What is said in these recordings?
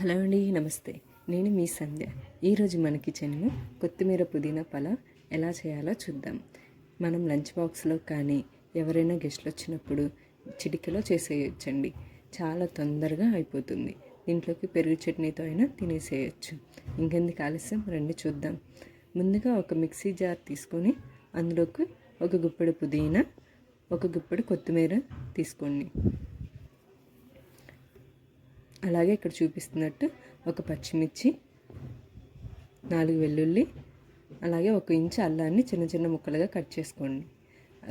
Hello అండి, నమస్తే. నేను మీ సంధ్య. ఈరోజు మన కిచెన్లో కొత్తిమీర పుదీనా పలావ్ ఎలా చేయాలో చూద్దాం. మనం లంచ్ బాక్స్లో కానీ ఎవరైనా గెస్ట్లు వచ్చినప్పుడు చిటికెలో చేసేయచ్చండి. చాలా తొందరగా అయిపోతుంది. దీంట్లోకి పెరుగు చట్నీతో అయినా తినేసేయచ్చు. ఇంకెందుకు ఆలస్యం, రండి చూద్దాం. ముందుగా ఒక మిక్సీ జార్ తీసుకొని అందులోకి ఒక గుప్పెడు పుదీనా, ఒక గుప్పెడు కొత్తిమీర తీసుకోండి. అలాగే ఇక్కడ చూపిస్తున్నట్టు ఒక పచ్చిమిర్చి, 4 వెల్లుల్లి, అలాగే 1 ఇంచు అల్లాన్ని చిన్న చిన్న ముక్కలుగా కట్ చేసుకోండి.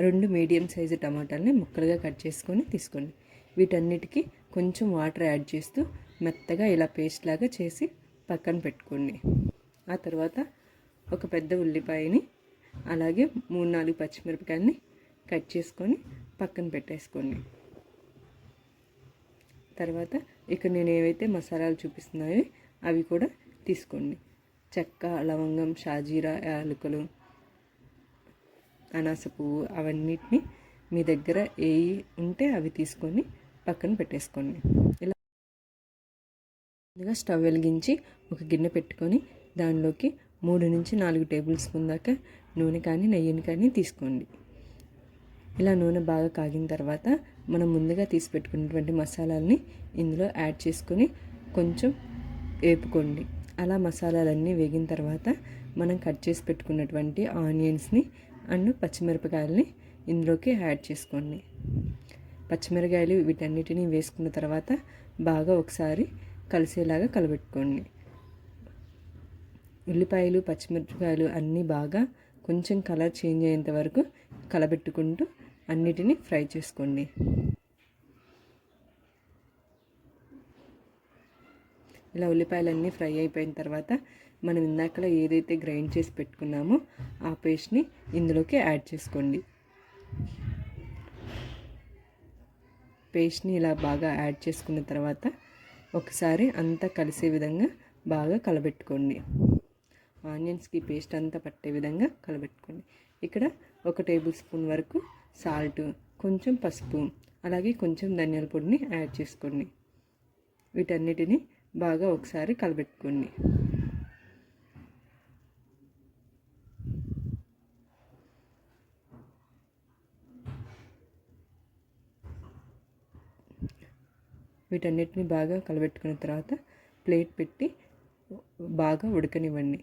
2 మీడియం సైజు టమాటాలని ముక్కలుగా కట్ చేసుకొని తీసుకోండి. వీటన్నిటికీ కొంచెం వాటర్ యాడ్ చేస్తూ మెత్తగా ఇలా పేస్ట్ లాగా చేసి పక్కన పెట్టుకోండి. ఆ తర్వాత ఒక పెద్ద ఉల్లిపాయని, అలాగే 3-4 పచ్చిమిరపకాయలని కట్ చేసుకొని పక్కన పెట్టేసుకోండి. తర్వాత ఇక్కడ నేను ఏవైతే మసాలాలు చూపిస్తున్నాయో అవి కూడా తీసుకోండి. చెక్క, లవంగం, షాజీరా, యాలకులు, అనాస పువ్వు, అవన్నిటిని మీ దగ్గర ఏవి ఉంటే అవి తీసుకొని పక్కన పెట్టేసుకోండి. ఇలా ముందుగా స్టవ్ వెలిగించి ఒక గిన్నె పెట్టుకొని దానిలోకి 3-4 టేబుల్ స్పూన్ దాకా నూనె కానీ నెయ్యిని కానీ తీసుకోండి. ఇలా నూనె బాగా కాగిన తర్వాత మనం ముందుగా తీసి పెట్టుకున్నటువంటి మసాలాలని ఇందులో యాడ్ చేసుకొని కొంచెం వేపుకోండి. అలా మసాలాలన్నీ వేగిన తర్వాత మనం కట్ చేసి పెట్టుకున్నటువంటి ఆనియన్స్ని అండ్ పచ్చిమిరపకాయలని ఇందులోకి యాడ్ చేసుకోండి. పచ్చిమిరపకాయలు వీటన్నిటిని వేసుకున్న తర్వాత బాగా ఒకసారి కలిసేలాగా కలబెట్టుకోండి. ఉల్లిపాయలు, పచ్చిమిరపకాయలు అన్నీ బాగా కొంచెం కలర్ చేంజ్ అయ్యేంత వరకు కలబెట్టుకుంటూ అన్నిటినీ ఫ్రై చేసుకోండి. ఇలా ఉల్లిపాయలన్నీ ఫ్రై అయిపోయిన తర్వాత మనం ఇందాకలా ఏదైతే గ్రైండ్ చేసి పెట్టుకున్నామో ఆ పేస్ట్ని ఇందులోకి యాడ్ చేసుకోండి. పేస్ట్ని ఇలా బాగా యాడ్ చేసుకున్న తర్వాత ఒకసారి అంతా కలిసే విధంగా బాగా కలబెట్టుకోండి. ఆనియన్స్కి పేస్ట్ అంతా పట్టే విధంగా కలబెట్టుకోండి. ఇక్కడ 1 టేబుల్ స్పూన్ వరకు సాల్ట్, కొంచెం పసుపు, అలాగే కొంచెం ధనియాల పొడిని యాడ్ చేసుకోండి. వీటన్నిటిని బాగా ఒకసారి కలబెట్టుకోండి. వీటన్నిటిని బాగా కలబెట్టుకున్న తర్వాత ప్లేట్ పెట్టి బాగా ఉడకనివ్వండి.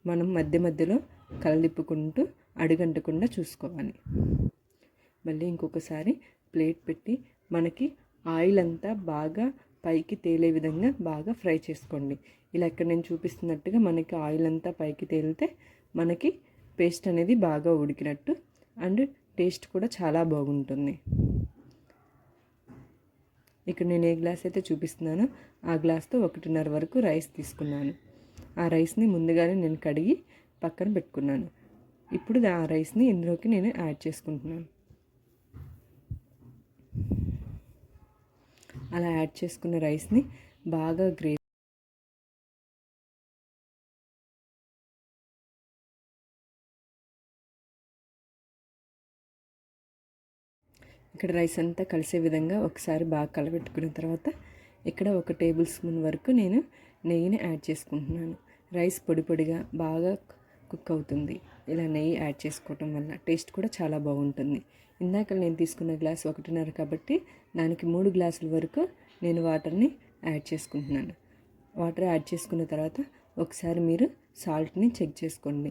మనం మధ్య మధ్యలో కలదిప్పుకుంటూ అడుగంటకుండా చూసుకోవాలి. మళ్ళీ ఇంకొకసారి ప్లేట్ పెట్టి మనకి ఆయిల్ అంతా బాగా పైకి తేలే విధంగా బాగా ఫ్రై చేసుకోండి. ఇలా ఇక్కడ నేను చూపిస్తున్నట్టుగా మనకి ఆయిల్ అంతా పైకి తేలితే మనకి పేస్ట్ అనేది బాగా ఉడికినట్టు అండ్ టేస్ట్ కూడా చాలా బాగుంటుంది. ఇక్కడ నేను ఏ గ్లాస్ అయితే చూపిస్తున్నానో ఆ గ్లాస్తో 1.5 వరకు రైస్ తీసుకున్నాను. ఆ రైస్ని ముందుగానే నేను కడిగి పక్కన పెట్టుకున్నాను. ఇప్పుడు ఆ రైస్ని ఇందులోకి నేను యాడ్ చేసుకుంటున్నాను. అలా యాడ్ చేసుకున్న రైస్ని బాగా ఇక్కడ రైస్ అంతా కలిసే విధంగా ఒకసారి బాగా కలబెట్టుకున్న తర్వాత ఇక్కడ 1 టేబుల్ స్పూన్ వరకు నేను నెయ్యిని యాడ్ చేసుకుంటున్నాను. రైస్ పొడి పొడిగా బాగా కుక్ అవుతుంది. ఇలా నెయ్యి యాడ్ చేసుకోవటం వల్ల టేస్ట్ కూడా చాలా బాగుంటుంది. ఇందాక నేను తీసుకున్న గ్లాస్ 1.5 కాబట్టి దానికి 3 గ్లాసుల వరకు నేను వాటర్ని యాడ్ చేసుకుంటున్నాను. వాటర్ యాడ్ చేసుకున్న తర్వాత ఒకసారి మీరు సాల్ట్ని చెక్ చేసుకోండి.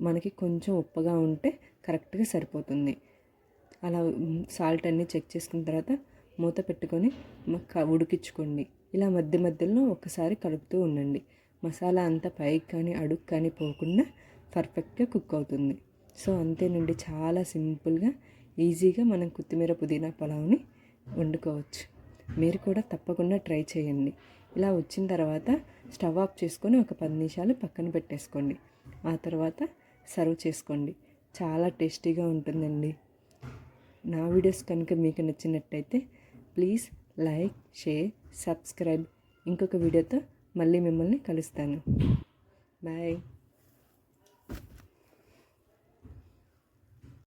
మనకి కొంచెం ఉప్పగా ఉంటే కరెక్ట్గా సరిపోతుంది. అలా సాల్ట్ అన్నీ చెక్ చేసుకున్న తర్వాత మూత పెట్టుకొని ఉడికించుకోండి. ఇలా మధ్య మధ్యలో ఒకసారి కలుపుతూ ఉండండి. మసాలా అంతా పైకి కానీ అడుగు కానీ పోకుండా పర్ఫెక్ట్గా కుక్ అవుతుంది. సో అంతేనండి, చాలా సింపుల్గా ఈజీగా మనం కొత్తిమీర పుదీనా పలావ్ని వండుకోవచ్చు. మీరు కూడా తప్పకుండా ట్రై చేయండి. ఇలా వచ్చిన తర్వాత స్టవ్ ఆఫ్ చేసుకొని ఒక 10 నిమిషాలు పక్కన పెట్టేసుకోండి. ఆ తర్వాత సర్వ్ చేసుకోండి. చాలా టేస్టీగా ఉంటుందండి. నా వీడియోస్ కనుక మీకు నచ్చినట్టయితే ప్లీజ్ లైక్, షేర్, సబ్స్క్రైబ్. ఇంకొక వీడియోతో మళ్ళీ మిమ్మల్ని కలుస్తాను. బాయ్.